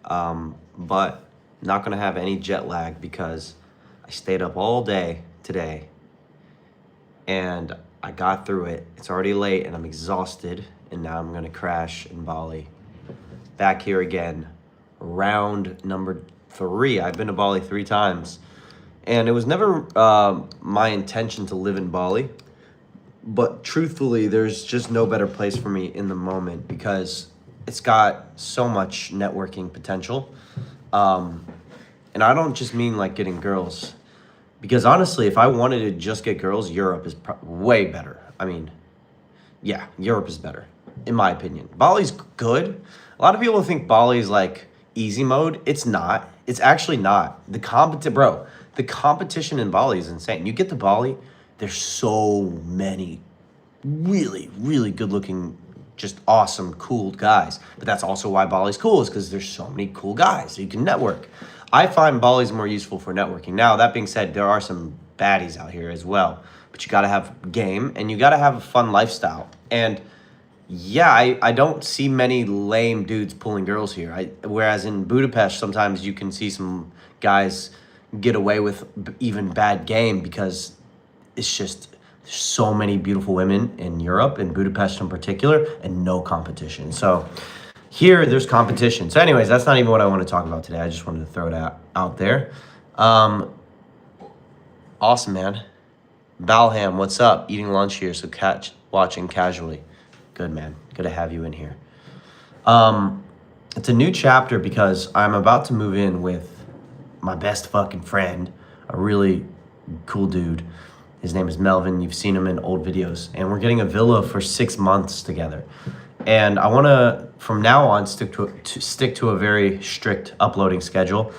But not going to have any jet lag because I stayed up all day today and I got through it. It's already late and I'm exhausted, and now I'm going to crash in Bali. Back here again, round number 3. I've been to Bali 3 times, and it was never my intention to live in Bali. But truthfully, there's just no better place for me in the moment because it's got so much networking potential. And I don't just mean like getting girls. Because honestly, if I wanted to just get girls, Europe is way better. I mean, yeah, Europe is better, in my opinion. Bali's good. A lot of people think Bali's like easy mode. It's not. It's actually not. The competition in Bali is insane. You get to Bali, there's so many really, really good looking, just awesome, cool guys. But that's also why Bali's cool, is because there's so many cool guys, so you can network. I find Bali's more useful for networking. Now, that being said, there are some baddies out here as well. But you got to have game, and you got to have a fun lifestyle. And yeah, I don't see many lame dudes pulling girls here. Whereas in Budapest, sometimes you can see some guys get away with even bad game because it's just there's so many beautiful women in Europe, in Budapest in particular, and no competition. So here, there's competition. So anyways, that's not even what I want to talk about today. I just wanted to throw it out there. Awesome, man. Balham, what's up? Eating lunch here, so watching casually. Good, man. Good to have you in here. It's a new chapter because I'm about to move in with my best fucking friend, a really cool dude. His name is Melvin. You've seen him in old videos. And we're getting a villa for 6 months together. And I want to, from now on, stick to a very strict uploading schedule.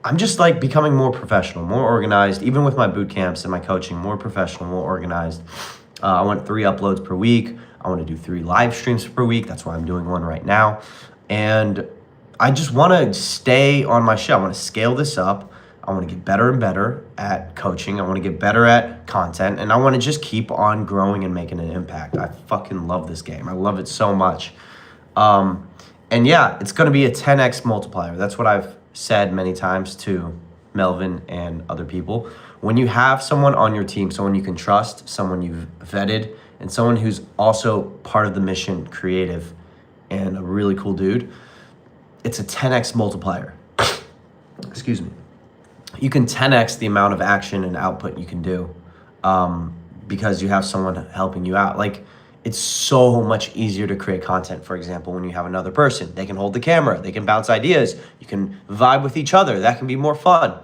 I'm just like becoming more professional, more organized, even with my boot camps and my coaching, more professional, more organized. I want 3 uploads per week. I want to do 3 live streams per week. That's why I'm doing one right now. And I just want to stay on my shit. I want to scale this up. I want to get better and better at coaching. I want to get better at content. And I want to just keep on growing and making an impact. I fucking love this game. I love it so much. And yeah, it's going to be a 10x multiplier. That's what I've said many times to Melvin and other people. When you have someone on your team, someone you can trust, someone you've vetted, and someone who's also part of the mission, creative, and a really cool dude, it's a 10x multiplier. Excuse me. You can 10x the amount of action and output you can do because you have someone helping you out. Like, it's so much easier to create content, for example, when you have another person. They can hold the camera. They can bounce ideas. You can vibe with each other. That can be more fun.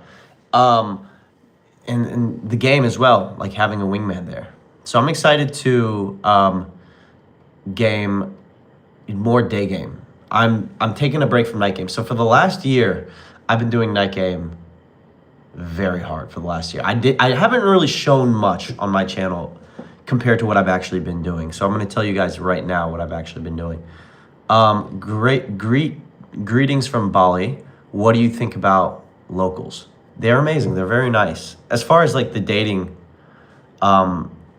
And the game as well, like having a wingman there. So I'm excited to game more day game. I'm taking a break from night game. So for the last year, I've been doing night game very hard for the last year. I haven't really shown much on my channel compared to what I've actually been doing. So I'm going to tell you guys right now what I've actually been doing. Greetings from Bali. What do you think about locals? They're amazing. They're very nice. As far as like the dating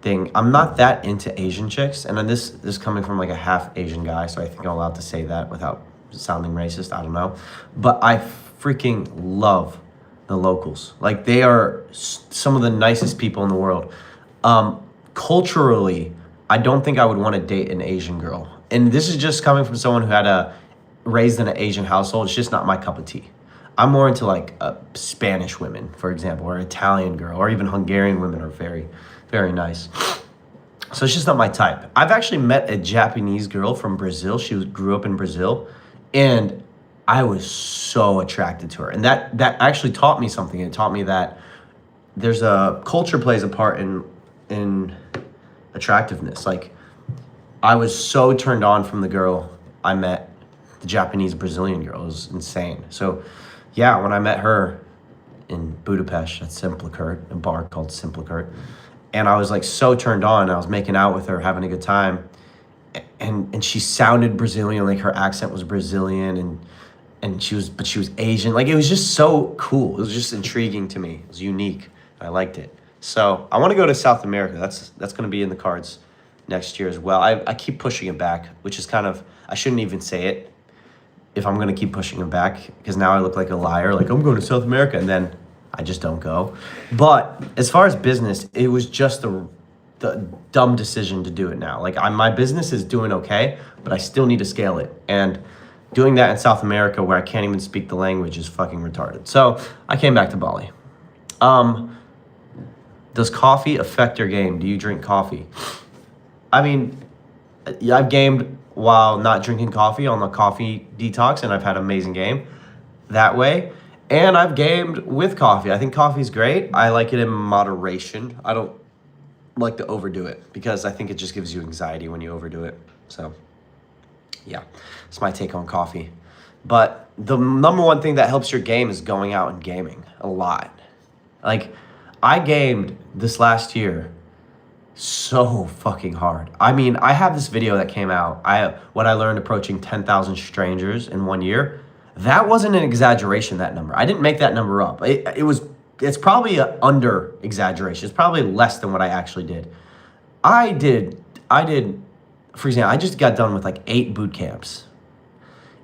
thing, I'm not that into Asian chicks. And then this is coming from like a half Asian guy, so I think I'm allowed to say that without sounding racist. I don't know. But I freaking love the locals. Like, they are some of the nicest people in the world. Culturally, I don't think I would want to date an Asian girl. And this is just coming from someone who had raised in an Asian household. It's just not my cup of tea. I'm more into like Spanish women, for example, or Italian girl, or even Hungarian women are very, very nice. So it's just not my type. I've actually met a Japanese girl from Brazil. She grew up in Brazil, and I was so attracted to her. And that actually taught me something. It taught me that there's a culture plays a part in attractiveness. Like, I was so turned on from the girl I met, the Japanese Brazilian girl. It was insane. So yeah, when I met her in Budapest at Simplicurt, a bar called Simplicurt, and I was like so turned on. I was making out with her, having a good time, and she sounded Brazilian, like her accent was Brazilian, and she was Asian. Like, it was just so cool. It was just intriguing to me. It was unique. I liked it. So I want to go to South America. That's going to be in the cards next year as well. I keep pushing it back, which is kind of, I shouldn't even say it. if I'm going to keep pushing him back, because now I look like a liar, like I'm going to South America, and then I just don't go. But as far as business, it was just the dumb decision to do it now. Like my business is doing okay, but I still need to scale it. And doing that in South America where I can't even speak the language is fucking retarded. So I came back to Bali. Does coffee affect your game? Do you drink coffee? I mean, yeah, I've gamed while not drinking coffee on the coffee detox, and I've had an amazing game that way. And I've gamed with coffee. I think coffee's great. I like it in moderation. I don't like to overdo it because I think it just gives you anxiety when you overdo it. So yeah, it's my take on coffee. But the number one thing that helps your game is going out and gaming a lot. Like, I gamed this last year so fucking hard. I mean, I have this video that came out, what I learned approaching 10,000 strangers in 1 year. That wasn't an exaggeration, that number. I didn't make that number up. It's probably an under exaggeration. It's probably less than what I actually did. I did, for example, I just got done with like 8 boot camps.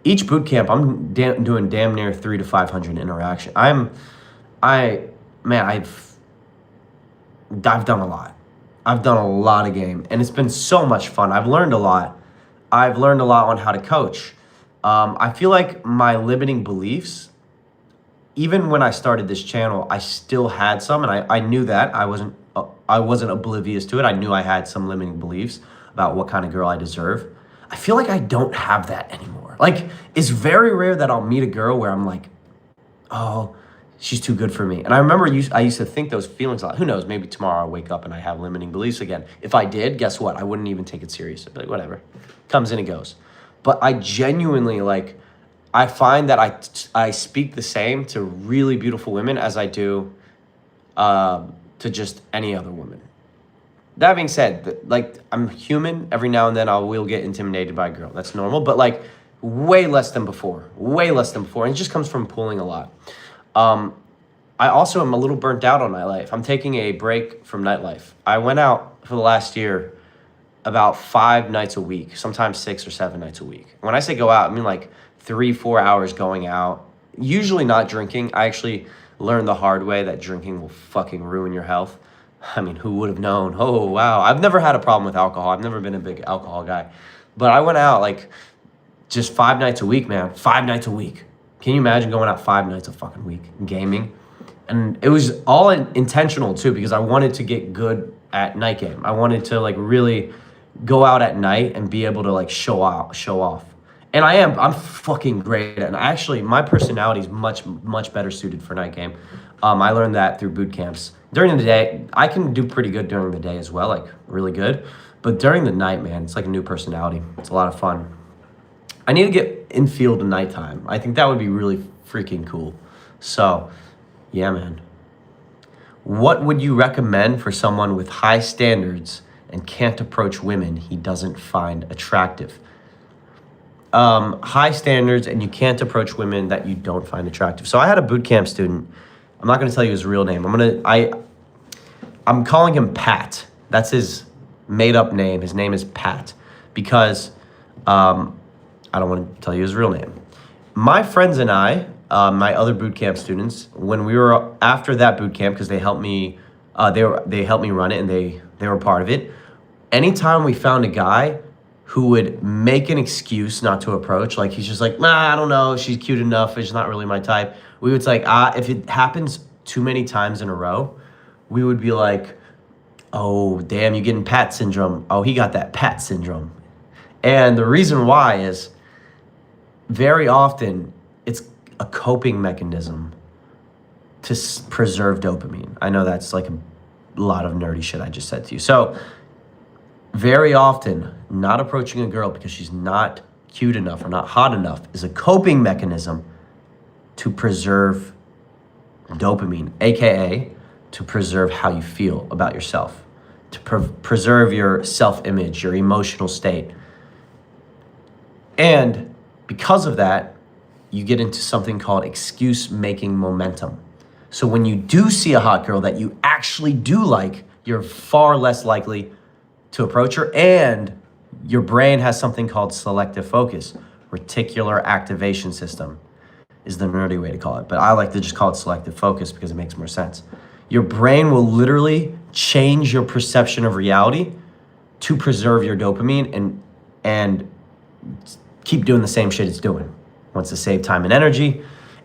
Each boot camp, I'm doing damn near 300 to 500 interaction. I've done a lot. I've done a lot of game, and it's been so much fun. I've learned a lot. I've learned a lot on how to coach. I feel like my limiting beliefs, even when I started this channel, I still had some, and I knew that. I wasn't oblivious to it. I knew I had some limiting beliefs about what kind of girl I deserve. I feel like I don't have that anymore. Like, it's very rare that I'll meet a girl where I'm like, oh, she's too good for me. And I remember I used to think those feelings a lot. Who knows, maybe tomorrow I'll wake up and I have limiting beliefs again. If I did, guess what? I wouldn't even take it serious. I'd be like, whatever, comes and it goes. But I genuinely, like, I find that I speak the same to really beautiful women as I do to just any other woman. That being said, like, I'm human. Every now and then I will get intimidated by a girl. That's normal, but like way less than before. And it just comes from pulling a lot. I also am a little burnt out on nightlife. I'm taking a break from nightlife. I went out for the last year about 5 nights a week, sometimes 6 or 7 nights a week. When I say go out, I mean like 3-4 hours going out, usually not drinking. I actually learned the hard way that drinking will fucking ruin your health. I mean, who would have known? Oh, wow. I've never had a problem with alcohol. I've never been a big alcohol guy. But I went out like just 5 nights a week, man. 5 nights a week. Can you imagine going out 5 nights a fucking week gaming? And it was all intentional too, because I wanted to get good at night game. I wanted to like really go out at night and be able to like show off. And I'm fucking great at it. And actually, my personality is much better suited for night game. I learned that through boot camps. During the day, I can do pretty good during the day as well, like really good. But during the night, man, it's like a new personality. It's a lot of fun. I need to get in field at nighttime. I think that would be really freaking cool. So, yeah, man. What would you recommend for someone with high standards and can't approach women he doesn't find attractive? High standards and you can't approach women that you don't find attractive. So I had a boot camp student. I'm not going to tell you his real name. I'm calling him Pat. That's his made up name. His name is Pat because I don't want to tell you his real name. My friends and I, my other boot camp students, when we were after that boot camp, because they helped me, they helped me run it and they were part of it. Anytime we found a guy who would make an excuse not to approach, like he's just like, nah, I don't know, she's cute enough, it's not really my type. We would like, if it happens too many times in a row, we would be like, oh, damn, you're getting Pat syndrome. Oh, he got that Pat syndrome. And the reason why is very often it's a coping mechanism to preserve dopamine. I know that's like a lot of nerdy shit I just said to you. So very often, not approaching a girl because she's not cute enough or not hot enough is a coping mechanism to preserve dopamine, aka to preserve how you feel about yourself, to preserve your self-image, your emotional state. And because of that, you get into something called excuse-making momentum. So when you do see a hot girl that you actually do like, you're far less likely to approach her, and your brain has something called selective focus, reticular activation system is the nerdy way to call it. But I like to just call it selective focus because it makes more sense. Your brain will literally change your perception of reality to preserve your dopamine and keep doing the same shit it's doing. Wants to save time and energy.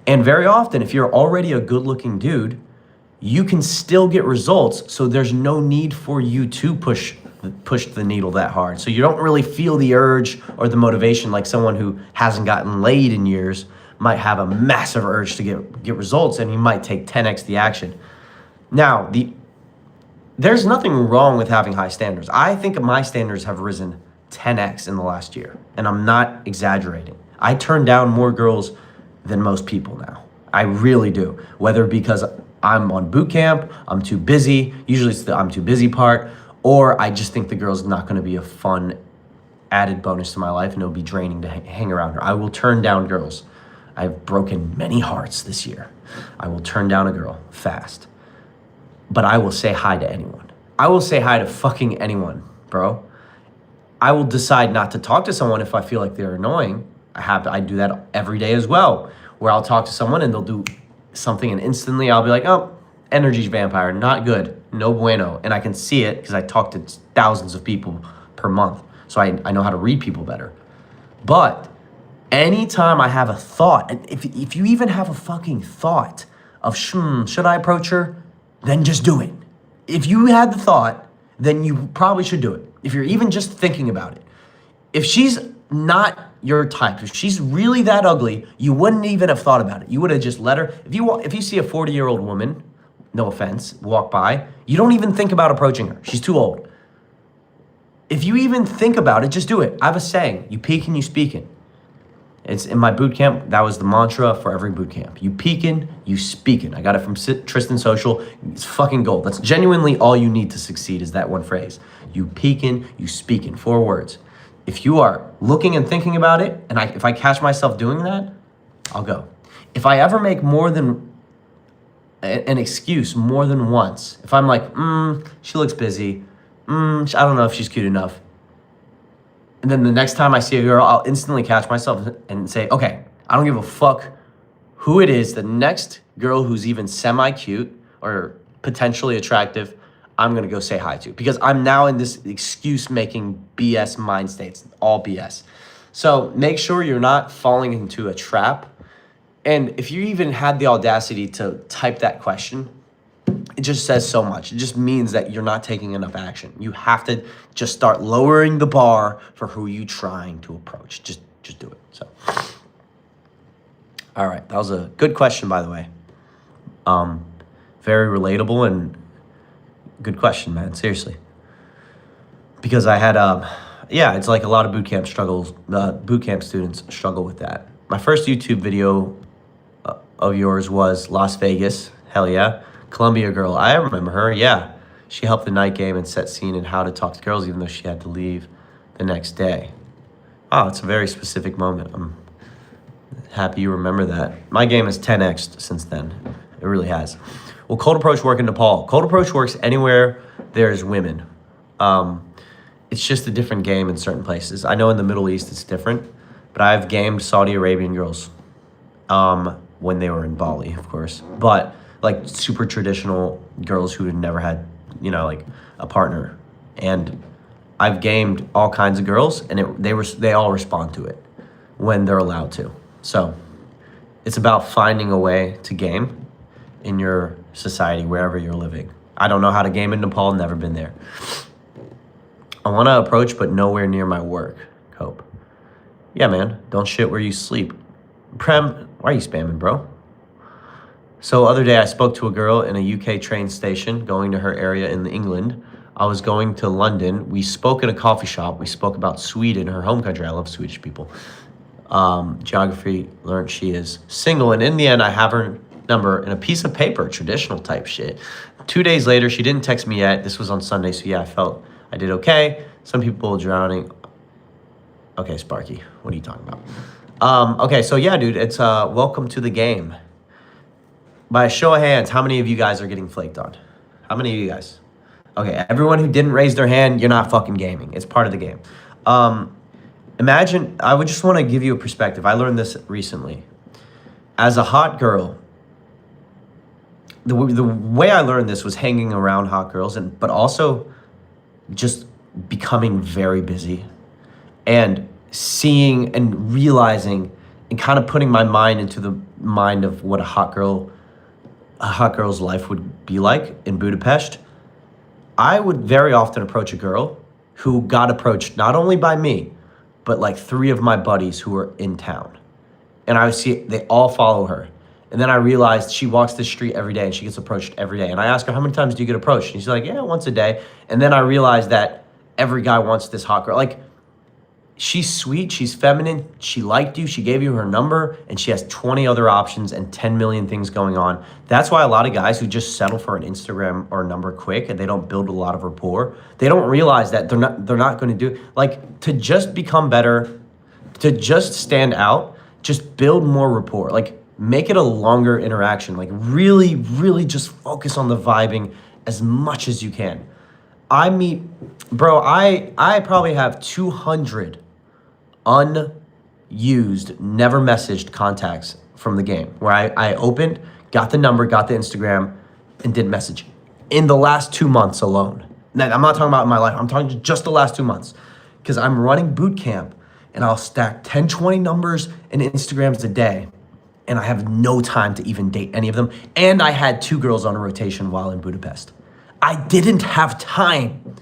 And very often, if you're already a good-looking dude, you can still get results, so there's no need for you to push the needle that hard. So you don't really feel the urge or the motivation like someone who hasn't gotten laid in years might have a massive urge to get results, and you might take 10x the action. Now, there's nothing wrong with having high standards. I think my standards have risen 10x in the last year, and I'm not exaggerating. I turn down more girls than most people now. I really do. Whether because I'm on boot camp, I'm too busy, usually it's the I'm too busy part, or I just think the girl's not gonna be a fun added bonus to my life and it'll be draining to hang around her. I will turn down girls. I've broken many hearts this year. I will turn down a girl fast. But I will say hi to anyone. I will say hi to fucking anyone, bro. I will decide not to talk to someone if I feel like they're annoying. I do that every day as well, where I'll talk to someone and they'll do something and instantly I'll be like, oh, energy vampire, not good, no bueno. And I can see it because I talk to thousands of people per month. So I know how to read people better. But anytime I have a thought, and if you even have a fucking thought of, should I approach her? Then just do it. If you had the thought, then you probably should do it. If you're even just thinking about it. If she's not your type, if she's really that ugly, you wouldn't even have thought about it. You would have just let her. If you see a 40-year-old woman, no offense, walk by, you don't even think about approaching her. She's too old. If you even think about it, just do it. I have a saying, you peeking, you speaking. It's in my boot camp. That was the mantra for every boot camp. You peeking, you speaking. I got it from Tristan Social. It's fucking gold. That's genuinely all you need to succeed is that one phrase. You peeking, you speaking. 4 words. If you are looking and thinking about it, and if I catch myself doing that, I'll go. If I ever make more than an excuse more than once, if I'm like, she looks busy, I don't know if she's cute enough, and then the next time I see a girl, I'll instantly catch myself and say, okay, I don't give a fuck who it is. The next girl who's even semi-cute or potentially attractive, I'm gonna go say hi to. Because I'm now in this excuse-making BS mind state. It's all BS. So make sure you're not falling into a trap. And if you even had the audacity to type that question, it just says so much. It just means that you're not taking enough action. You have to just start lowering the bar for who you're trying to approach. Just do it. So, all right, that was a good question, by the way. Very relatable and good question, man. Seriously, because I had it's like a lot of boot camp students struggle with that. My first YouTube video of yours was Las Vegas. Hell yeah. Columbia girl, I remember her, yeah. She helped the night game and set scene in how to talk to girls even though she had to leave the next day. Oh, it's a very specific moment. I'm happy you remember that. My game has 10x'd since then. It really has. Will cold approach work in Nepal? Cold approach works anywhere there's women. It's just a different game in certain places. I know in the Middle East it's different, but I've gamed Saudi Arabian girls when they were in Bali, of course. But like super traditional girls who had never had, like a partner. And I've gamed all kinds of girls and they all respond to it when they're allowed to. So it's about finding a way to game in your society, wherever you're living. I don't know how to game in Nepal, never been there. I want to approach, but nowhere near my work. Cope. Yeah, man, don't shit where you sleep. Prem, why are you spamming, bro? So other day I spoke to a girl in a UK train station going to her area in England. I was going to London. We spoke in a coffee shop. We spoke about Sweden, her home country. I love Swedish people. Geography, learned she is single. And in the end, I have her number in a piece of paper, traditional type shit. 2 days later, she didn't text me yet. This was on Sunday, so yeah, I felt I did okay. Some people drowning. Okay, Sparky, what are you talking about? Okay, so yeah, dude, it's welcome to the game. By a show of hands, how many of you guys are getting flaked on? How many of you guys? Okay, everyone who didn't raise their hand, you're not fucking gaming. It's part of the game. And Imagine, I would just want to give you a perspective. I learned this recently. As a hot girl, the way I learned this was hanging around hot girls, but also just becoming very busy and seeing and realizing and kind of putting my mind into the mind of what a hot girl's life would be like in Budapest. I would very often approach a girl who got approached not only by me, but like 3 of my buddies who were in town. And I would see they all follow her. And then I realized she walks the street every day and she gets approached every day. And I asked her, how many times do you get approached? And she's like, yeah, once a day. And then I realized that every guy wants this hot girl. Like, she's sweet, she's feminine, she liked you, she gave you her number, and she has 20 other options and 10 million things going on. That's why a lot of guys who just settle for an Instagram or a number quick and they don't build a lot of rapport, they don't realize that they're not going to do, like, to just become better, to just stand out, just build more rapport. Like, make it a longer interaction. Like, really, really just focus on the vibing as much as you can. I probably have 200 unused, never messaged contacts from the game where I opened, got the number, got the Instagram, and did message in the last 2 months alone. Now, I'm not talking about in my life. I'm talking just the last 2 months, because I'm running boot camp and I'll stack 10, 20 numbers and Instagrams a day. And I have no time to even date any of them. And I had 2 girls on a rotation while in Budapest. I didn't have time.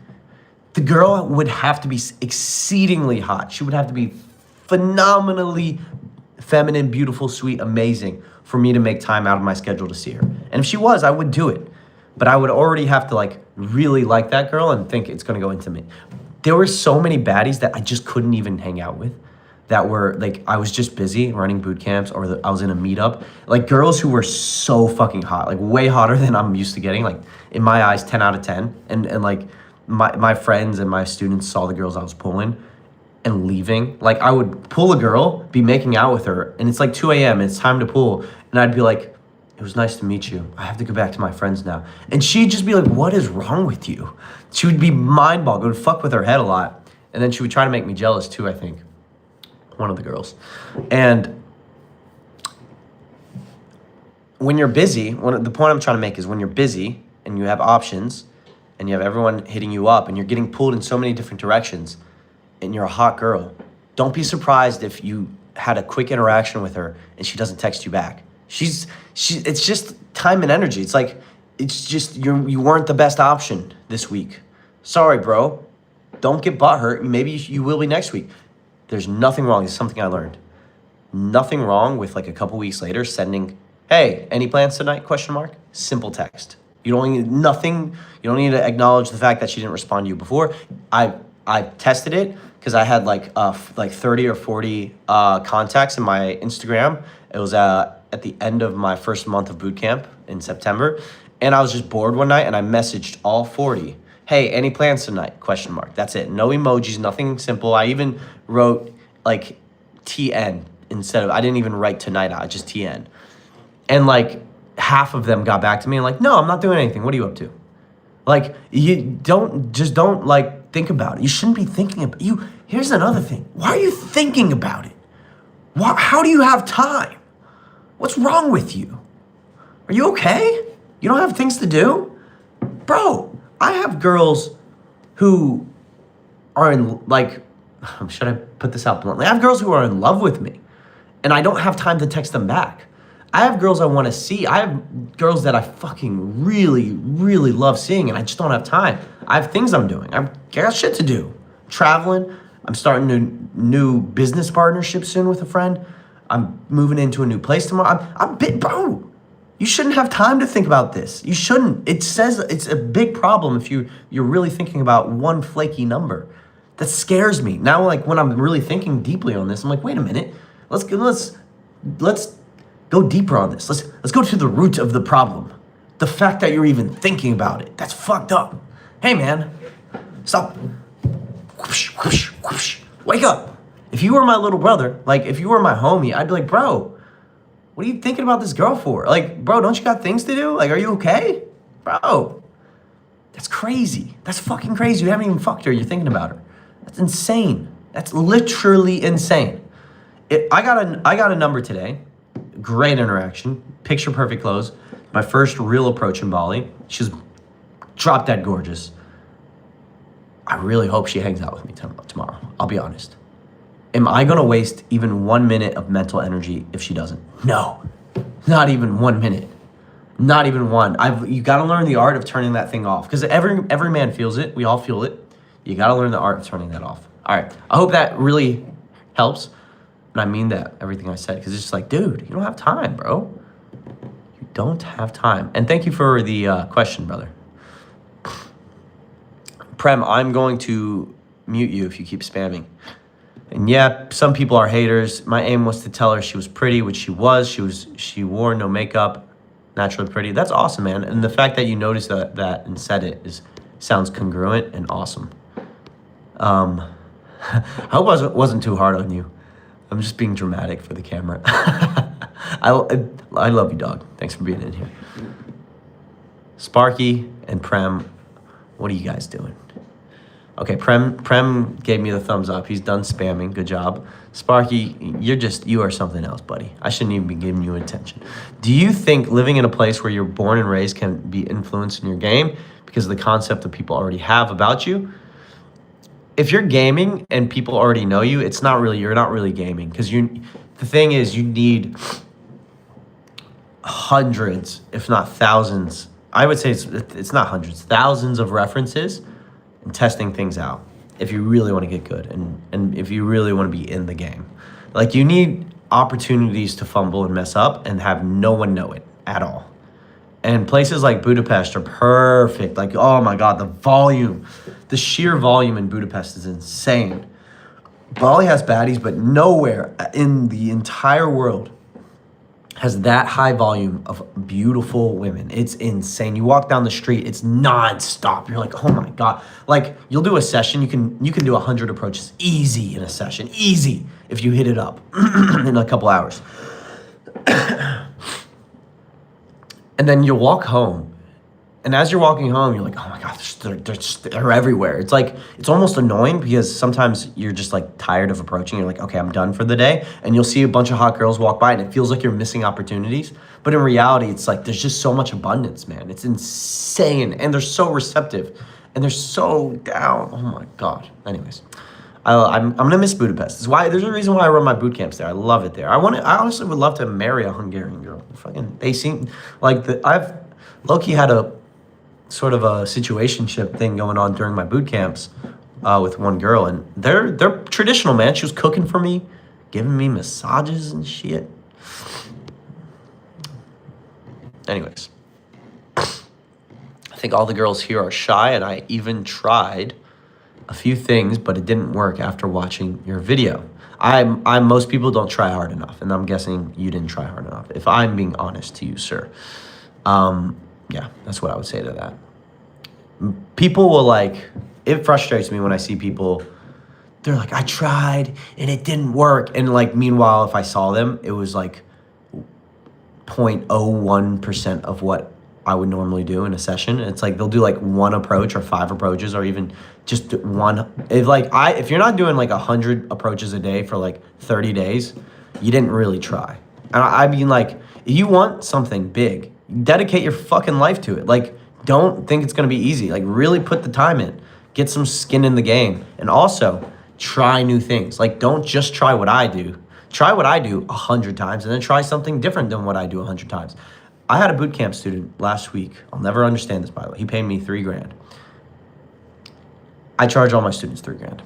The girl would have to be exceedingly hot. She would have to be phenomenally feminine, beautiful, sweet, amazing for me to make time out of my schedule to see her. And if she was, I would do it. But I would already have to like really like that girl and think it's gonna go into me. There were so many baddies that I just couldn't even hang out with, that were like, I was just busy running boot camps, or I was in a meetup. Like, girls who were so fucking hot, like way hotter than I'm used to getting. Like, in my eyes, 10 out of 10. And like my friends and my students saw the girls I was pulling and leaving. Like, I would pull a girl, be making out with her, and it's like 2 a.m. It's time to pull. And I'd be like, it was nice to meet you. I have to go back to my friends now. And she'd just be like, what is wrong with you? She would be mind-boggled. It would fuck with her head a lot. And then she would try to make me jealous too, I think. One of the girls. And when you're busy, the point I'm trying to make is when you're busy and you have options and you have everyone hitting you up and you're getting pulled in so many different directions and you're a hot girl, don't be surprised if you had a quick interaction with her and she doesn't text you back. It's just time and energy. It's like, it's just, you weren't the best option this week. Sorry, bro. Don't get butthurt. Maybe you will be next week. There's nothing wrong. It's something I learned. Nothing wrong with like a couple weeks later sending, hey, any plans tonight? ? Simple text. You don't need to acknowledge the fact that she didn't respond to you before. I tested it because I had like 30 or 40 contacts in my Instagram. It was at the end of my first month of boot camp in September. And I was just bored one night and I messaged all 40. Hey, any plans tonight? ? That's it. No emojis, nothing simple. I even wrote like TN I didn't even write tonight out, just TN. And like half of them got back to me and like, no, I'm not doing anything. What are you up to? Like, you don't like think about it. You shouldn't be thinking about you. Here's another thing. Why are you thinking about it? How do you have time? What's wrong with you? Are you okay? You don't have things to do? Bro, I have girls who are in, like, should I put this out bluntly? I have girls who are in love with me, and I don't have time to text them back. I have girls I want to see. I have girls that I fucking really, really love seeing, and I just don't have time. I have things I'm doing. I got shit to do. Traveling. I'm starting a new business partnership soon with a friend. I'm moving into a new place tomorrow. Bro. You shouldn't have time to think about this. You shouldn't. It says it's a big problem if you're really thinking about one flaky number. That scares me. Now, like, when I'm really thinking deeply on this, I'm like, wait a minute. Let's go deeper on this. Let's go to the root of the problem. The fact that you're even thinking about it. That's fucked up. Hey, man. Stop. Whoosh, whoosh, whoosh. Wake up. If you were my little brother, like, if you were my homie, I'd be like, bro, what are you thinking about this girl for? Like, bro, don't you got things to do? Like, are you okay? Bro, that's crazy. That's fucking crazy. You haven't even fucked her. You're thinking about her. That's insane. That's literally insane. I got a number today. Great interaction. Picture perfect clothes. My first real approach in Bali. She's drop dead gorgeous. I really hope she hangs out with me tomorrow. I'll be honest. Am I going to waste even 1 minute of mental energy if she doesn't? No. Not even 1 minute. Not even one. You got to learn the art of turning that thing off, because every man feels it. We all feel it. You got to learn the art of turning that off. All right. I hope that really helps. And I mean that, everything I said, because it's just like, dude, you don't have time, bro. You don't have time. And thank you for the question, brother. Prem, I'm going to mute you if you keep spamming. And yeah, some people are haters. My aim was to tell her she was pretty, which she was. She wore no makeup, naturally pretty. That's awesome, man. And the fact that you noticed that and said it sounds congruent and awesome. I hope I wasn't too hard on you. I'm just being dramatic for the camera. I love you, dog. Thanks for being in here. Sparky and Prem, what are you guys doing? Okay, Prem gave me the thumbs up. He's done spamming. Good job. Sparky, you are something else, buddy. I shouldn't even be giving you attention. Do you think living in a place where you're born and raised can be influenced in your game because of the concept that people already have about you? If you're gaming and people already know you, you're not really gaming, because the thing is, you need hundreds, if not thousands. I would say it's not hundreds, thousands of references and testing things out if you really want to get good and if you really want to be in the game. Like, you need opportunities to fumble and mess up and have no one know it at all. And places like Budapest are perfect. Like, oh my God, the sheer volume in Budapest is insane. Bali has baddies, but nowhere in the entire world has that high volume of beautiful women. It's insane. You walk down the street, it's nonstop. You're like, oh my God. Like, you'll do a session, you can do 100 approaches easy in a session. Easy if you hit it up in a couple hours. And then you walk home, and as you're walking home, you're like, oh my God, they're everywhere. It's like, it's almost annoying, because sometimes you're just like tired of approaching. You're like, okay, I'm done for the day. And you'll see a bunch of hot girls walk by, and it feels like you're missing opportunities. But in reality, it's like, there's just so much abundance, man. It's insane. And they're so receptive, and they're so down. Oh my God. Anyways, I'm going to miss Budapest. There's a reason why I run my boot camps there. I love it there. I honestly would love to marry a Hungarian girl. They seem like I've low-key had a sort of a situationship thing going on during my boot camps with one girl, and they're traditional, man. She was cooking for me, giving me massages and shit. Anyways, I think all the girls here are shy, and I even tried a few things, but it didn't work after watching your video. Most people don't try hard enough, and I'm guessing you didn't try hard enough, if I'm being honest to you, sir. Yeah, that's what I would say to that. People will it frustrates me when I see people, they're like, I tried and it didn't work. And meanwhile, if I saw them, it was 0.01% of what I would normally do in a session. It's like, they'll do one approach or 5 approaches, or even just one. If you're not doing 100 approaches a day for 30 days, you didn't really try. And I mean, if you want something big, dedicate your fucking life to it. Don't think it's gonna be easy. Really put the time in. Get some skin in the game. And also, try new things. Don't just try what I do. Try what I do 100 times, and then try something different than what I do 100 times. I had a boot camp student last week. I'll never understand this, by the way. He paid me $3,000. I charge all my students $3,000.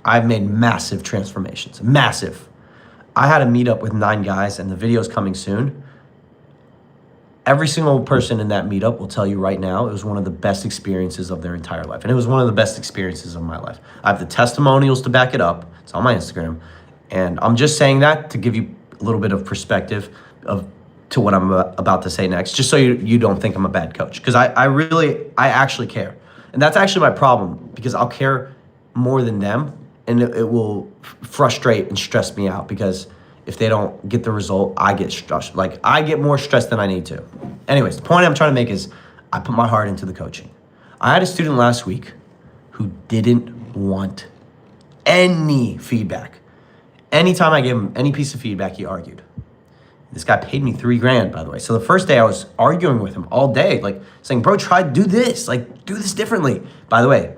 I've made massive transformations. Massive. I had a meetup with 9 guys, and the video's coming soon. Every single person in that meetup will tell you right now it was one of the best experiences of their entire life. And it was one of the best experiences of my life. I have the testimonials to back it up. It's on my Instagram. And I'm just saying that to give you a little bit of perspective to what I'm about to say next, just so you don't think I'm a bad coach. Because I actually care. And that's actually my problem, because I'll care more than them, and it will frustrate and stress me out, because if they don't get the result, I get stressed. I get more stressed than I need to. Anyways, the point I'm trying to make is I put my heart into the coaching. I had a student last week who didn't want any feedback. Anytime I gave him any piece of feedback, he argued. This guy paid me $3,000, by the way. So the first day I was arguing with him all day, like saying, bro, do this. Like, do this differently. By the way,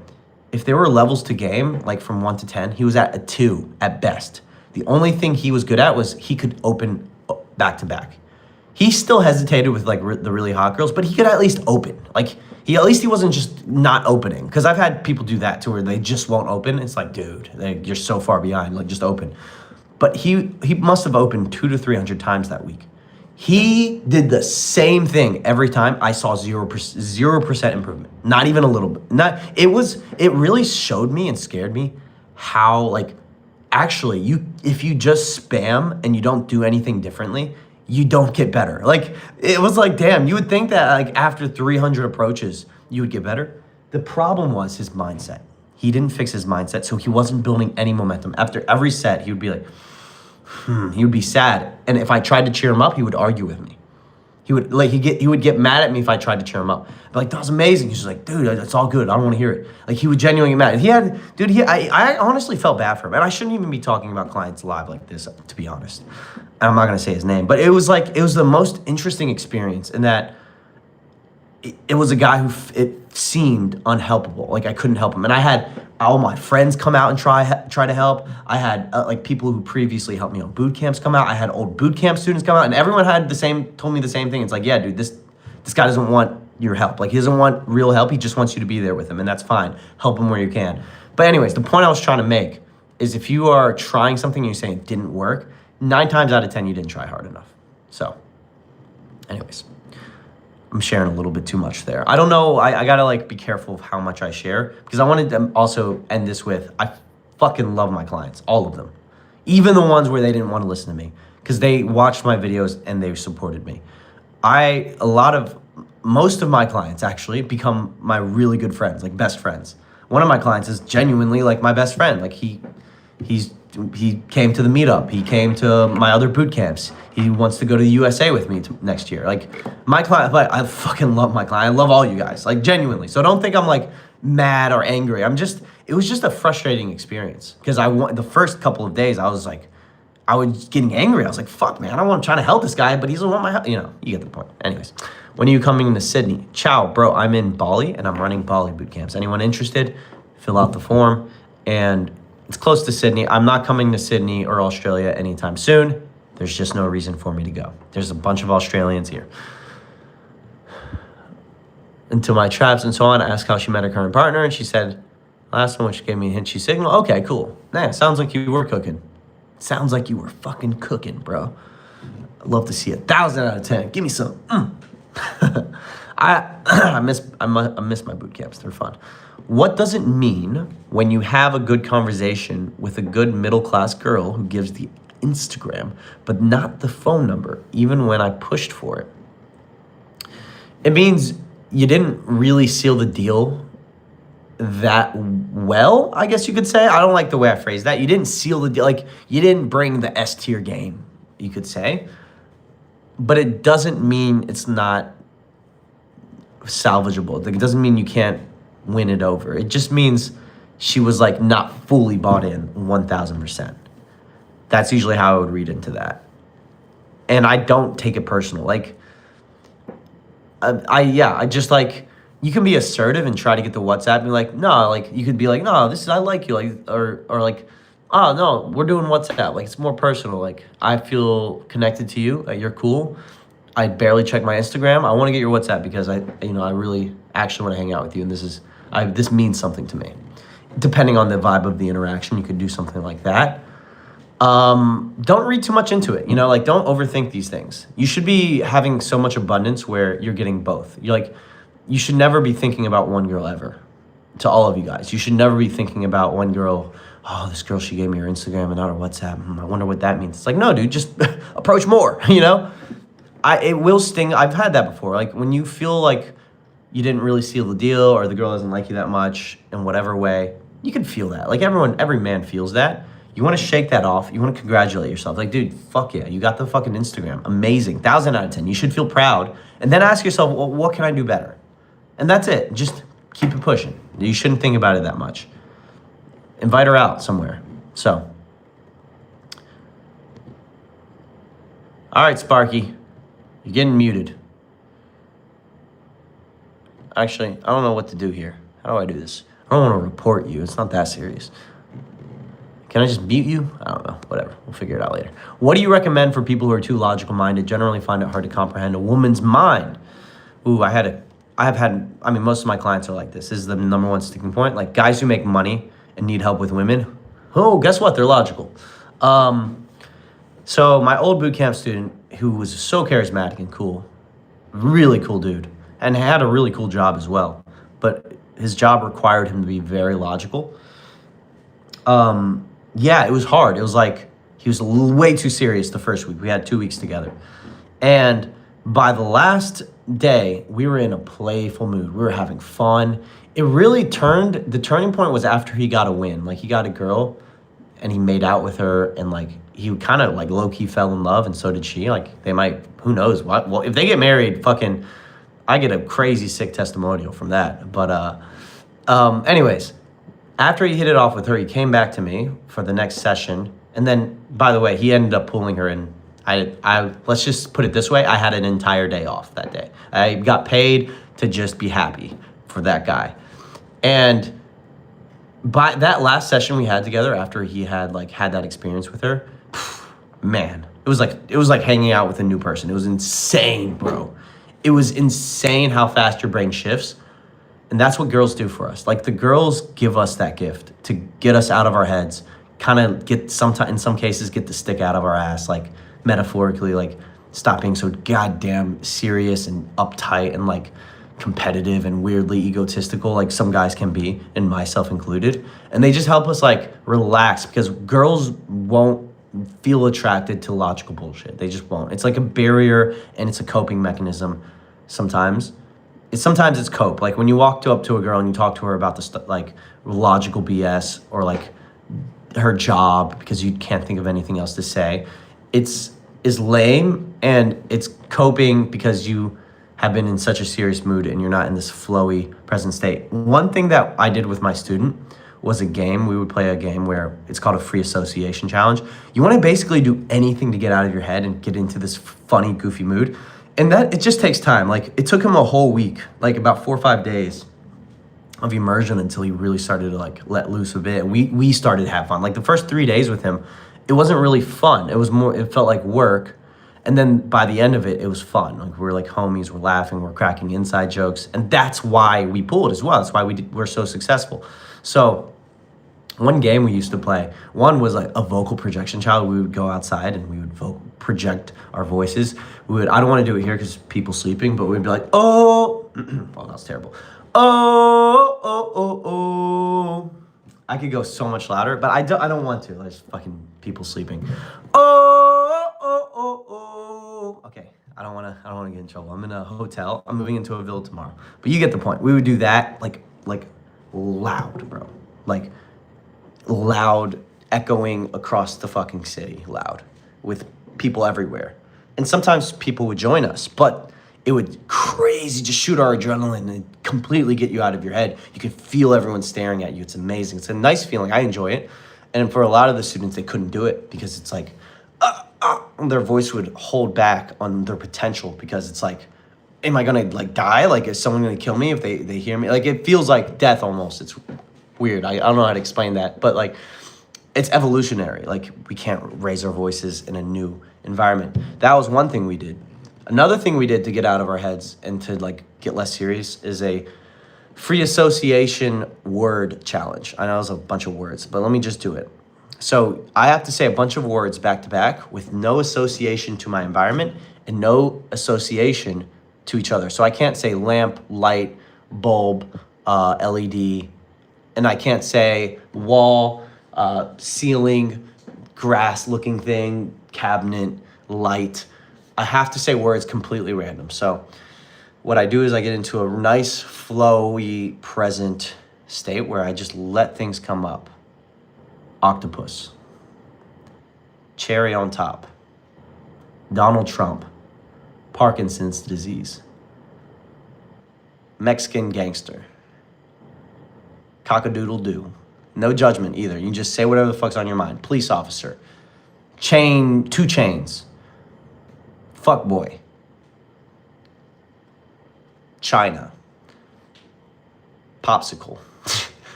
if there were levels to game, like from 1 to 10, he was at a 2 at best. The only thing he was good at was he could open back to back. He still hesitated with like the really hot girls, but he could at least open. Like at least he wasn't just not opening. Because I've had people do that too, where they just won't open. It's like, dude, you're so far behind. Like, just open. But he must have opened 200 to 300 times that week. He did the same thing every time. I saw 0% improvement. Not even a little bit. It really showed me and scared me how, like, actually if you just spam and you don't do anything differently, you don't get better. Like, it was like, damn, you would think that like after 300 approaches, you would get better. The problem was his mindset. He didn't fix his mindset, so he wasn't building any momentum. After every set, he would be like, he would be sad. And if I tried to cheer him up, he would argue with me. He would get mad at me if I tried to cheer him up. I'd be like, that was amazing. He's just like, dude, it's all good. I don't want to hear it. Like, he would genuinely get mad. I honestly felt bad for him. And I shouldn't even be talking about clients live like this, to be honest. I'm not going to say his name, but it was the most interesting experience in that it was a guy who it seemed unhelpable. Like, I couldn't help him. And I had all my friends come out and try to help. I had like people who previously helped me on boot camps come out. I had old boot camp students come out, and everyone told me the same thing. It's like, yeah, dude, this guy doesn't want your help. Like, he doesn't want real help. He just wants you to be there with him, and that's fine. Help him where you can. But anyways, the point I was trying to make is if you are trying something and you're saying it didn't work, 9 times out of 10, you didn't try hard enough. So, anyways, I'm sharing a little bit too much there. I don't know. I gotta like be careful of how much I share, because I wanted to also end this with, I fucking love my clients, all of them. Even the ones where they didn't want to listen to me, because they watched my videos and they supported me. Most of my clients actually become my really good friends, like best friends. One of my clients is genuinely like my best friend. Like he came to the meetup. He came to my other boot camps. He wants to go to the USA with me next year. Like, my client, like, I fucking love my client. I love all you guys, like, genuinely. So don't think I'm like mad or angry. It was just a frustrating experience, because the first couple of days I was getting angry. I was like, fuck, man, I'm trying to help this guy, but he doesn't want my help. You know, you get the point. Anyways, when are you coming to Sydney? Ciao, bro. I'm in Bali and I'm running Bali boot camps. Anyone interested? Fill out the form. And it's close to Sydney. I'm not coming to Sydney or Australia anytime soon. There's just no reason for me to go. There's a bunch of Australians here. Into my traps and so on, I asked how she met her current partner, and she said, last one, she gave me a hint, she signaled. Okay, cool. Man, sounds like you were cooking. Sounds like you were fucking cooking, bro. I'd love to see 1,000 out of 10. Give me some. I miss my boot camps. They're fun. What does it mean when you have a good conversation with a good middle-class girl who gives the Instagram, but not the phone number, even when I pushed for it? It means you didn't really seal the deal that well, I guess you could say. I don't like the way I phrased that. You didn't seal the deal. Like, you didn't bring the S-tier game, you could say. But it doesn't mean it's not salvageable. Like, it doesn't mean you can't win it over. It just means she was like not fully bought in 1,000%. That's usually how I would read into that. And I don't take it personal. Like, I just like, you can be assertive and try to get the WhatsApp and be like, no, like, you could be like, no, I like you, like, or like, oh, no, we're doing WhatsApp. Like, it's more personal. Like, I feel connected to you. You're cool. I barely check my Instagram. I want to get your WhatsApp because I really actually want to hang out with you. And this means something to me. Depending on the vibe of the interaction, you could do something like that. Don't read too much into it. Like, don't overthink these things. You should be having so much abundance where you're getting both. You should never be thinking about one girl ever. To all of you guys, you should never be thinking about one girl. Oh, this girl, she gave me her Instagram and not her WhatsApp. I wonder what that means. It's like, no, dude, just approach more, It will sting. I've had that before. Like, when you feel like you didn't really seal the deal, or the girl doesn't like you that much in whatever way, you can feel that. Like, every man feels that. You want to shake that off. You want to congratulate yourself. Like, dude, fuck yeah, you got the fucking Instagram. Amazing. 1,000 out of 10. You should feel proud. And then ask yourself, well, what can I do better? And that's it. Just keep it pushing. You shouldn't think about it that much. Invite her out somewhere. So, all right, Sparky, you're getting muted. Actually, I don't know what to do here. How do I do this? I don't want to report you. It's not that serious. Can I just mute you? I don't know. Whatever. We'll figure it out later. What do you recommend for people who are too logical minded, generally find it hard to comprehend a woman's mind? Ooh, I mean, most of my clients are like this. This is the number one sticking point. Like guys who make money and need help with women. Oh, guess what? They're logical. So my old boot camp student who was so charismatic and cool, really cool dude, and had a really cool job as well. But his job required him to be very logical. Yeah, it was hard. It was like he was way too serious the first week. We had 2 weeks together. And by the last day, we were in a playful mood. We were having fun. It really the turning point was after he got a win. Like he got a girl and he made out with her and like he kind of like low-key fell in love and so did she. Like they might, who knows what? Well, if they get married, fucking, I get a crazy sick testimonial from that. But anyways, after he hit it off with her, he came back to me for the next session. And then, by the way, he ended up pulling her in. I let's just put it this way. I had an entire day off that day. I got paid to just be happy for that guy. And by that last session we had together after he had that experience with her, man, it was like hanging out with a new person. It was insane, bro. It was insane how fast your brain shifts. And that's what girls do for us. Like the girls give us that gift to get us out of our heads, kind of in some cases, get the stick out of our ass, like metaphorically, like stop being so goddamn serious and uptight and like competitive and weirdly egotistical, like some guys can be, and myself included. And they just help us like relax because girls won't feel attracted to logical bullshit. They just won't. It's like a barrier and it's a coping mechanism sometimes. Sometimes it's cope. Like when you walk up to a girl and you talk to her about the like logical BS or like her job because you can't think of anything else to say, is lame and it's coping because you have been in such a serious mood and you're not in this flowy present state. One thing that I did with my student was a game. We would play a game where it's called a free association challenge. You want to basically do anything to get out of your head and get into this funny, goofy mood. And that, it just takes time. Like it took him a whole week, like about 4 or 5 days of immersion until he really started to like let loose a bit. And we started to have fun. Like the first 3 days with him, it wasn't really fun. It felt like work. And then by the end of it, it was fun. Like we're like homies, we're laughing, we're cracking inside jokes. And that's why we pulled as well. That's why we're so successful. So one game we used to play, one was like a vocal projection challenge. We would go outside and we would project our voices. I don't want to do it here because people sleeping, but we'd be like, oh, well, that was terrible. Oh. I could go so much louder, but I don't want to. There's fucking people sleeping. Oh. Okay, I don't want to get in trouble. I'm in a hotel. I'm moving into a villa tomorrow. But you get the point. We would do that like loud, bro. Like loud, echoing across the fucking city, loud, with people everywhere. And sometimes people would join us, but it would crazy just shoot our adrenaline and completely get you out of your head. You could feel everyone staring at you. It's amazing. It's a nice feeling. I enjoy it. And for a lot of the students, they couldn't do it because it's like, their voice would hold back on their potential because it's like, am I gonna like die? Like, is someone gonna kill me if they hear me? Like, it feels like death almost. It's weird. I don't know how to explain that, but like, it's evolutionary. Like, we can't raise our voices in a new environment. That was one thing we did. Another thing we did to get out of our heads and to like get less serious is a free association word challenge. I know it's a bunch of words, but let me just do it. So I have to say a bunch of words back to back with no association to my environment and no association to each other. So I can't say lamp, light, bulb, LED, and I can't say wall, ceiling, grass looking thing, cabinet, light. I have to say words completely random. So what I do is I get into a nice, flowy, present state where I just let things come up. Octopus. Cherry on top. Donald Trump. Parkinson's disease. Mexican gangster. Cock-a-doodle-doo. No judgment either. You can just say whatever the fuck's on your mind. Police officer. 2 chains. Fuck boy. China. Popsicle.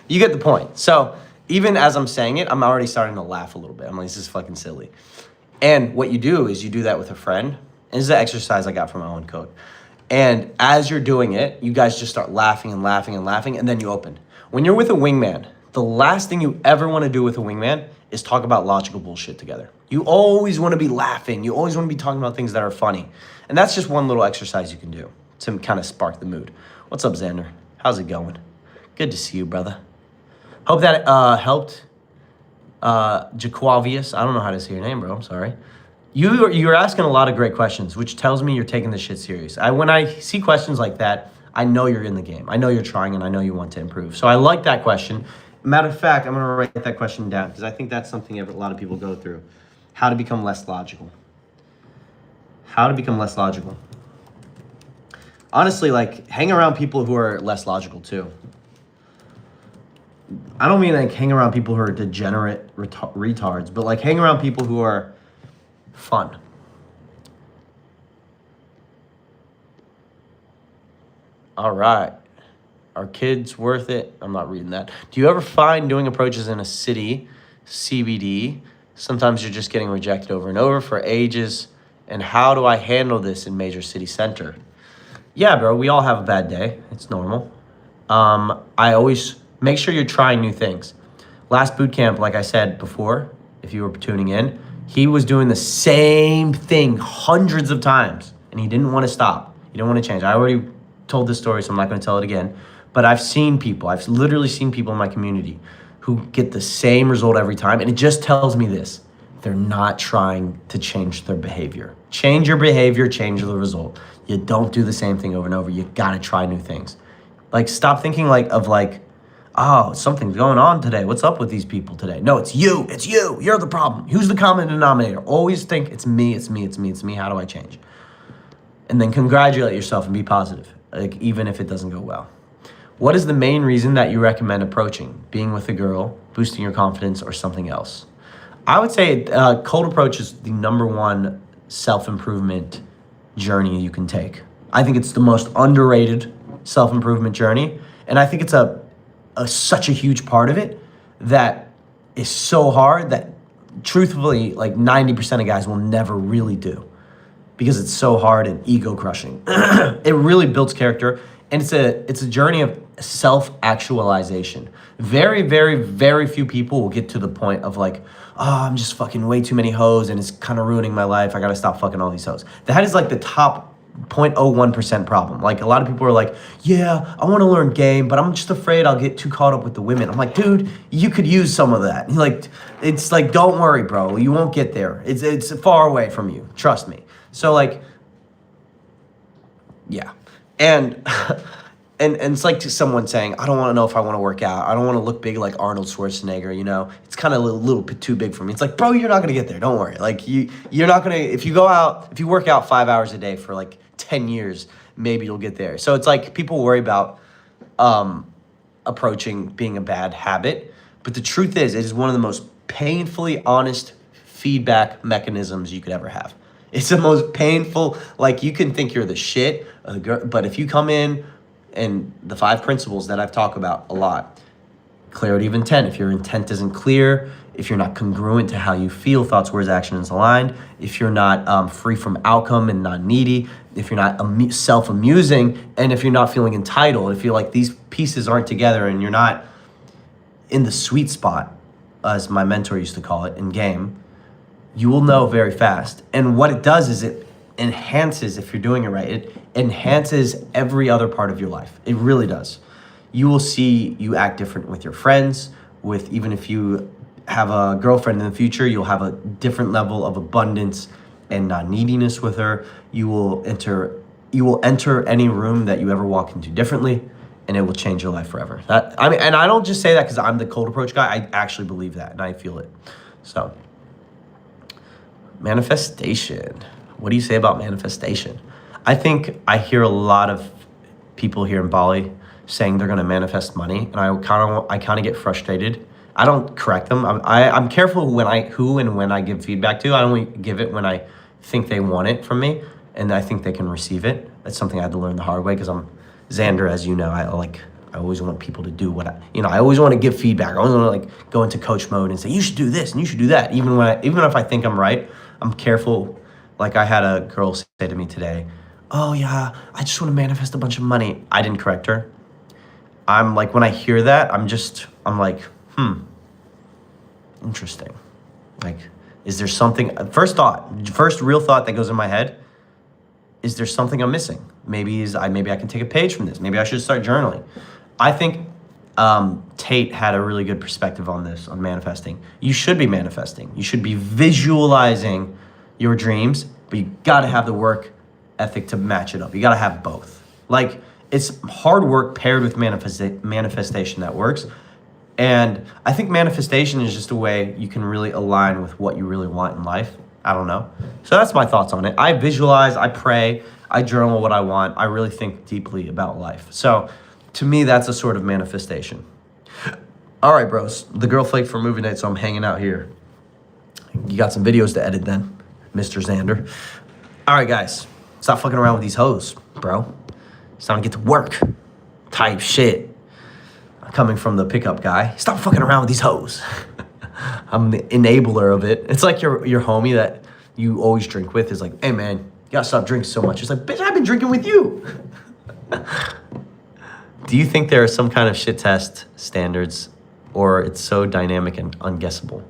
You get the point. So even as I'm saying it, I'm already starting to laugh a little bit. I'm like, this is fucking silly. And what you do is you do that with a friend. And this is an exercise I got from my own coach. And as you're doing it, you guys just start laughing and laughing and laughing, and then you open. When you're with a wingman, the last thing you ever want to do with a wingman is talk about logical bullshit together. You always want to be laughing. You always want to be talking about things that are funny. And that's just one little exercise you can do to kind of spark the mood. What's up, Xander? How's it going? Good to see you, brother. Hope that helped. Jaquavius, I don't know how to say your name, bro. I'm sorry. You're asking a lot of great questions, which tells me you're taking this shit serious. When I see questions like that, I know you're in the game. I know you're trying, and I know you want to improve. So I like that question. Matter of fact, I'm going to write that question down because I think that's something a lot of people go through. How to become less logical. How to become less logical. Honestly, like, hang around people who are less logical, too. I don't mean, like, hang around people who are degenerate retards, but, like, hang around people who are fun. All right. Are kids worth it? I'm not reading that. Do you ever find doing approaches in a city, CBD, sometimes you're just getting rejected over and over for ages? And how do I handle this in major city center? Yeah, bro, we all have a bad day. It's normal. I always make sure you're trying new things. Last boot camp, like I said before, if you were tuning in, he was doing the same thing hundreds of times, and he didn't want to stop. He didn't want to change. I already told this story, so I'm not going to tell it again. But I've literally seen people in my community who get the same result every time, and it just tells me this. They're not trying to change their behavior. Change your behavior, change the result. You don't do the same thing over and over. You got to try new things. Like, stop thinking oh, something's going on today. What's up with these people today? No, it's you. It's you. You're the problem. Who's the common denominator? Always think it's me, it's me, it's me, it's me. How do I change? And then congratulate yourself and be positive, like, even if it doesn't go well. What is the main reason that you recommend approaching? Being with a girl, boosting your confidence, or something else? I would say cold approach is the #1 self-improvement journey you can take. I think it's the most underrated self-improvement journey. And I think it's such a huge part of it that is so hard that truthfully, like 90% of guys will never really do because it's so hard and ego crushing. It really builds character, and it's a journey of self-actualization. Very, very, very few people will get to the point of like, oh, I'm just fucking way too many hoes and it's kind of ruining my life. I got to stop fucking all these hoes. That is like the top 0.01% problem. Like, a lot of people are like, yeah, I want to learn game, but I'm just afraid I'll get too caught up with the women. I'm like, dude, you could use some of that. Like, it's like, don't worry, bro. You won't get there. It's far away from you. Trust me. So like, yeah. And and it's like to someone saying, I don't want to know if I want to work out. I don't want to look big like Arnold Schwarzenegger, you know? It's kind of a little bit too big for me. It's like, bro, you're not going to get there. Don't worry. Like, you're not going to, if you work out 5 hours a day for like 10 years, maybe you'll get there. So it's like people worry about approaching being a bad habit. But the truth is, it is one of the most painfully honest feedback mechanisms you could ever have. It's the most painful, like, you can think you're the shit, but if you come in, and the 5 principles that I've talked about a lot. Clarity of intent. If your intent isn't clear, if you're not congruent to how you feel, thoughts, words, actions aligned, if you're not free from outcome and not needy, if you're not self-amusing, and if you're not feeling entitled, if you're like these pieces aren't together and you're not in the sweet spot, as my mentor used to call it in game, you will know very fast. And what it does is it enhances, if you're doing it right, it enhances every other part of your life. It really does. You will see you act different with your friends, even if you have a girlfriend in the future, you'll have a different level of abundance and not neediness with her. You will enter any room that you ever walk into differently, and it will change your life forever. And I don't just say that because I'm the cold approach guy. I actually believe that, and I feel it. So, manifestation. What do you say about manifestation? I think I hear a lot of people here in Bali saying they're going to manifest money, and I kind of get frustrated I don't correct them. I'm careful who and when I give feedback to. I only give it when I think they want it from me, and I think they can receive it. That's something I had to learn the hard way because I'm Xander, as you know. I always want people to do what I always want to give feedback. I always want to like go into coach mode and say you should do this and you should do that. Even if I think I'm right, I'm careful. Like I had a girl say to me today, "Oh yeah, I just want to manifest a bunch of money." I didn't correct her. I'm like, when I hear that, I'm like, interesting. Like, is there something, first real thought that goes in my head, is there something I'm missing? Maybe I can take a page from this. Maybe I should start journaling. I think Tate had a really good perspective on this, on manifesting. You should be manifesting. You should be visualizing your dreams, but you gotta have the work ethic to match it up. You gotta have both. Like, it's hard work paired with manifestation that works. And I think manifestation is just a way you can really align with what you really want in life. I don't know. So that's my thoughts on it. I visualize, I pray, I journal what I want. I really think deeply about life. So to me, that's a sort of manifestation. All right, bros. The girl flaked for movie night, so I'm hanging out here. You got some videos to edit then, Mr. Xander. All right, guys. Stop fucking around with these hoes, bro. It's time to get to work. Type shit. Coming from the pickup guy. Stop fucking around with these hoes. I'm the enabler of it. It's like your homie that you always drink with is like, hey man, you gotta stop drinking so much. It's like, bitch, I've been drinking with you. Do you think there are some kind of shit test standards, or it's so dynamic and unguessable?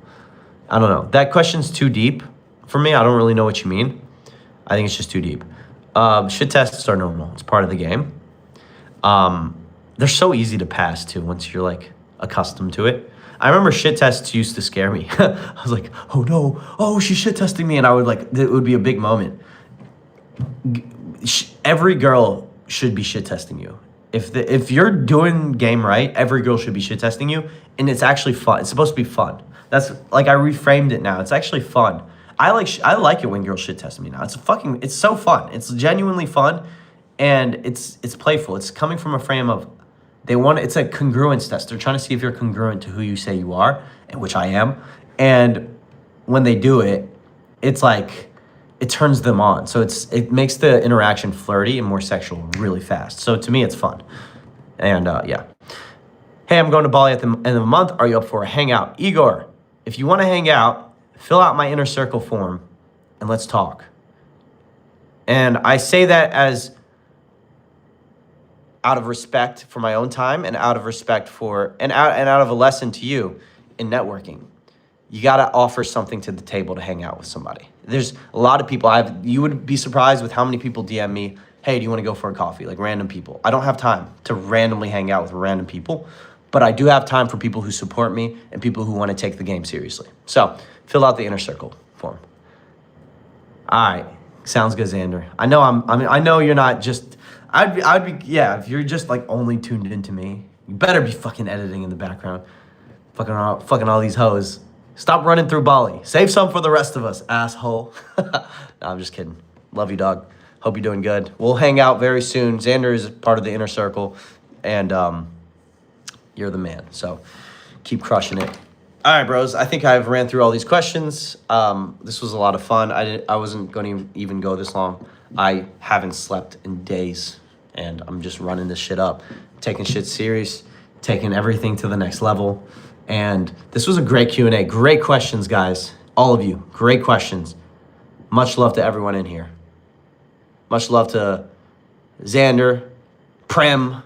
I don't know. That question's too deep for me. I don't really know what you mean. I think it's just too deep. Shit tests are normal. It's part of the game. They're so easy to pass too once you're like accustomed to it. I remember shit tests used to scare me. I was like, oh no, oh, she's shit testing me. And it would be a big moment. Every girl should be shit testing you. If you're doing game right, every girl should be shit testing you. And it's actually fun. It's supposed to be fun. That's like, I reframed it now. It's actually fun. I like it when girls shit test me now. It's so fun. It's genuinely fun. And it's playful. It's coming from a frame of, it's a congruence test. They're trying to see if you're congruent to who you say you are, and which I am. And when they do it, it's like, it turns them on. So it makes the interaction flirty and more sexual really fast. So to me, it's fun. And yeah. Hey, I'm going to Bali at the end of the month. Are you up for a hangout? Igor, if you want to hang out, fill out my inner circle form and let's talk. And I say that as out of respect for my own time and out of respect and out of a lesson to you in networking. You got to offer something to the table to hang out with somebody. There's a lot of people you would be surprised with how many people DM me, hey, do you want to go for a coffee? Like random people. I don't have time to randomly hang out with random people, but I do have time for people who support me and people who want to take the game seriously. So fill out the inner circle form. All right. Sounds good, Xander. I know I know you're not just, I'd be, yeah, if you're just like only tuned into me, you better be fucking editing in the background. Fucking all these hoes. Stop running through Bali. Save some for the rest of us, asshole. No, I'm just kidding. Love you, dog. Hope you're doing good. We'll hang out very soon. Xander is part of the inner circle, and you're the man. So keep crushing it. All right, bros. I think I've ran through all these questions. This was a lot of fun. I wasn't going to even go this long. I haven't slept in days, and I'm just running this shit up, taking shit serious, taking everything to the next level. And this was a great Q&A. Great questions, guys. All of you. Great questions. Much love to everyone in here. Much love to Xander, Prem,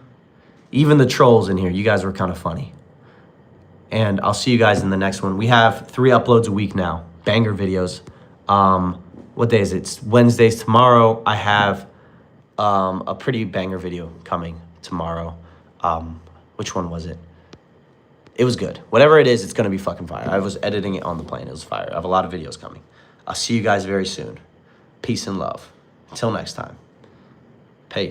even the trolls in here. You guys were kind of funny. And I'll see you guys in the next one. We have 3 uploads a week now. Banger videos. What day is it? It's Wednesdays. Tomorrow I have a pretty banger video coming tomorrow. Which one was it? It was good. Whatever it is, it's going to be fucking fire. I was editing it on the plane. It was fire. I have a lot of videos coming. I'll see you guys very soon. Peace and love. Until next time. Peace.